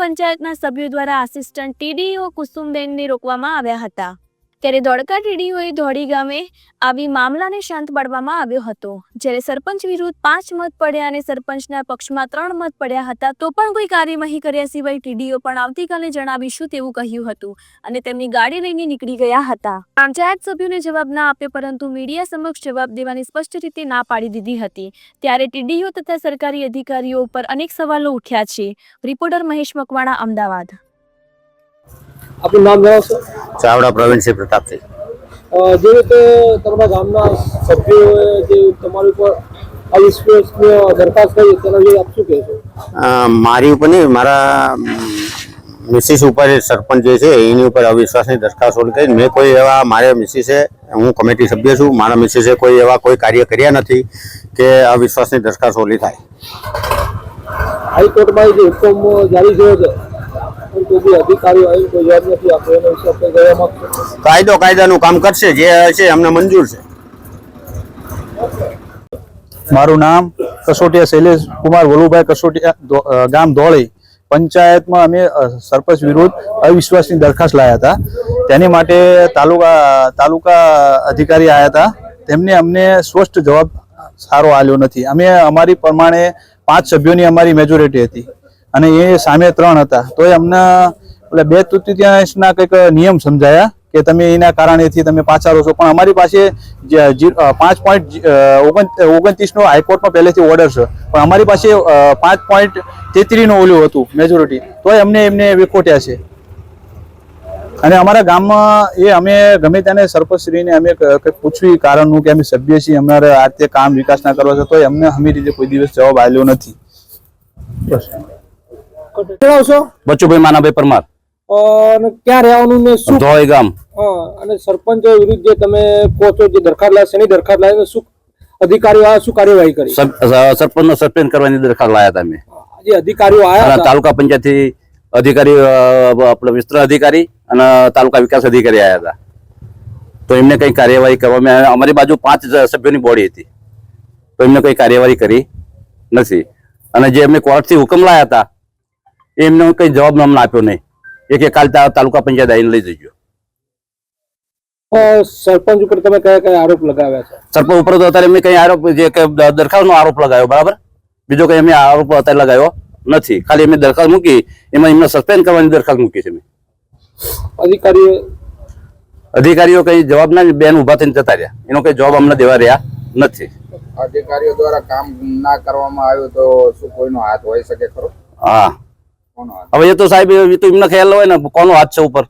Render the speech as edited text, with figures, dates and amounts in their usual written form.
પંચાયતના સભ્યો દ્વારા આસિસ્ટન્ટ ટીડીઓ કુસુમબેનને રોકવામાં આવ્યા હતા। ત્યારે ધોળકા ટીડીઓએ ધોળી ગામે આવી મામલાને શાંત પાડવામાં આવ્યો હતો। જ્યારે સરપંચ વિરુદ્ધ 5 મત પડ્યા અને સરપંચના પક્ષમાં 3 મત પડ્યા હતા તો પણ કોઈ કાર્યવાહી કર્યા સિવાય ટીડીઓ પણ આવતીકાલે જણાવીશું તેવું કહ્યું હતું અને તેમની ગાડી લઈને નીકળી ગયા હતા। પંચાયત સભ્યોને જવાબ ના આપ્યો પરંતુ મીડિયા સમક્ષ જવાબ દેવાની સ્પષ્ટ રીતે ના પાડી દીધી હતી। ત્યારે ટીડીઓ તથા સરકારી અધિકારીઓ ઉપર અનેક સવાલો ઉઠ્યા છે। રિપોર્ટર મહેશ મકવાણા, અમદાવાદ। आपनु नाम जणावशो? चावड़ा प्रवीणसिंह प्रतापसिंह। जे रीते तमारा गामना सभ्योए जे तमारी पर अविश्वासनीय दरखास्त करी तेना विषे आप शुं कहेशो? मारी ऊपर नहीं, मारा मिसिस ऊपर सरपंच जे छे एनी ऊपर अविश्वासनी दरखास्त ओली करी। मैं कोई एवा मारे मिसिसे हूँ कमिटी सभ्य छूं, मारा मिसिसे कोई एवा कोई कार्य कर्या नथी के अविश्वासनी दरखास्त ओली थाय। हाईकोर्ट में जे हुकम जारी थयो छे तो भी अधिकारी आई कोई जवाब नहीं आपको एना विषे आपने कहेवा मांगो? कायदो कायदानुं काम करशे, जे छे अमने मंजूर छे। मारू नाम कसोटिया शैलेष कुमार वलुभाई कसोटिया, गाम धोળી पंचायत में अमे सरपंच विरुद्ध अविश्वासनी दरखास्त लाया था। तेनी माटे तालुका अधिकारी आया था, तेमने अमने स्पष्ट जवाब सारो आल्यो नथी। अमे अमारी प्रमाणे 5 सभ्योनी अमारी मेजोरिटी हती અને એ સામે 3 હતા તો અમને એટલે 2/3 કંઈક નિયમ સમજાયા કે તમે એના કારણેથી તમે પાછા રહો છો, પણ અમારી પાસે 5.29 નો હાઈકોર્ટમાં પહેલેથી ઓર્ડર છે, પણ અમારી પાસે 5.33 નો ઓલું હતું મેજોરિટી, તોય અમને એમને વિખોટ્યા છે। અને અમારા ગામમાં એ અમે ગમે તેને સરપંચશ્રીને અમે કંઈક પૂછ્યું કારણનું કે અમે સભ્ય છીએ, અમારે આ તે કામ વિકાસના કરવા છે, તોય અમને હમી રીતે કોઈ દિવસ જવાબ આપ્યો નથી। બસ। बच्चूभाई मानाभाई परमार। અને ક્યાં રહેવાનું ને શું ધોળી ગામ। અને સરપંચ વિરુદ્ધ જે તમે કહો છો જે દરખાસ્ત લાયા શેની દરખાસ્ત લાયા શું અધિકારીઓ આ શું કાર્યવાહી કરી? સરપંચનો સસ્પેન્ડ કરવાની દરખાસ્ત લાયા હતા। અમે જે અધિકારીઓ આયા તાલુકા પંચાયતથી અધિકારી આપણે વિસ્તૃત અધિકારી અને તાલુકા વિકાસ અધિકારી આયા હતા, તો એમને કઈ કાર્યવાહી કરવામાં અમારી બાજુ 5 સભ્યોની બોડી હતી તો એમને કઈ કાર્યવાહી કરી નથી। અને જે એમને કોર્ટથી હુકમ લાયા હતા એમને કઈ જવાબ અમને આપ્યો નહીં, કે કાલ તાલુકા પંચાયત આવીને લઈ જજો। સરપંચ ઉપર તમે કયા કયા આરોપ લગાવ્યા છે? સરપંચ ઉપર તો અત્યારે એમને કઈ આરોપ જે દરખાસ્તનો આરોપ લગાવ્યો, બરાબર, બીજો કઈ અમે આરોપ અત્યારે લગાવ્યો નથી। ખાલી અમે દરખાસ્ત મૂકી, એમાં એમને સસ્પેન્ડ કરવાની દરખાસ્ત મૂકી છે। અધિકારીઓ કઈ જવાબ ના બેન ઉભા થઈને જતા રહ્યા, એનો કઈ જવાબ અમને દેવા રહ્યા નથી। અધિકારીઓ દ્વારા કામ ના કરવામાં આવ્યું તો શું કોઈનો હાથ હોઈ શકે ખરો? હા, હવે એ તો સાહેબ એ તો એમને ખ્યાલ હોય ને કોનો હાથ છે ઉપર।